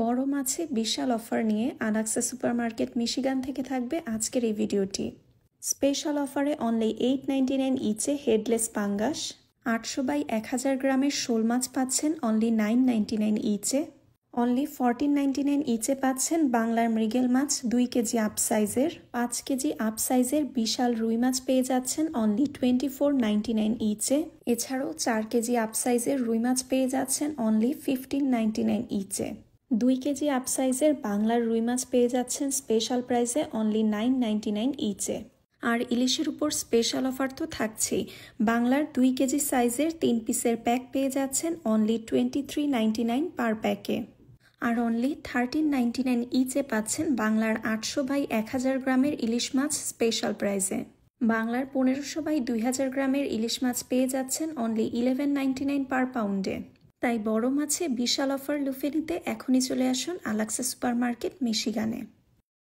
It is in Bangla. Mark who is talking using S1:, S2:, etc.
S1: বড় মাছে বিশাল অফার নিয়ে আনাক্সা সুপারমার্কেট মিশিগান থেকে থাকবে আজকের এই ভিডিওটি। স্পেশাল অফারে অনলি $8.99 ইচে হেডলেস পাঙ্গাস, 800/1000 গ্রামের শোল মাছ পাচ্ছেন অনলি $9.99 ইচে। অনলি $14.99 ইচে পাচ্ছেন বাংলার মৃগেল মাছ 2 কেজি আপ সাইজের। 5 কেজি আপ সাইজের বিশাল রুই মাছ পেয়ে যাচ্ছেন অনলি $24.99 ইচে। এছাড়াও 4 কেজি আপ সাইজের রুই মাছ পেয়ে যাচ্ছেন অনলি $15.99 ইচে। 2 কেজি আপ সাইজের বাংলার রুই মাছ পেয়ে যাচ্ছেন স্পেশাল প্রাইসে অনলি $9.99 ইচে। আর ইলিশের উপর স্পেশাল অফার তো থাকছেই। বাংলার 2 কেজি সাইজের 3 পিসের প্যাক পেয়ে যাচ্ছেন অনলি $23.99 পার প্যাকে। আর অনলি $13.99 ইচে পাচ্ছেন বাংলার 800/1000 গ্রামের ইলিশ মাছ স্পেশাল প্রাইসে। বাংলার 1500/2000 গ্রামের ইলিশ মাছ পেয়ে যাচ্ছেন অনলি $11.99 পার পাউন্ডে। তাই বড় মাছে বিশাল অফার লুফে নিতে এখনই চলে আসুন আনাক্সা সুপারমার্কেট মিশিগানে।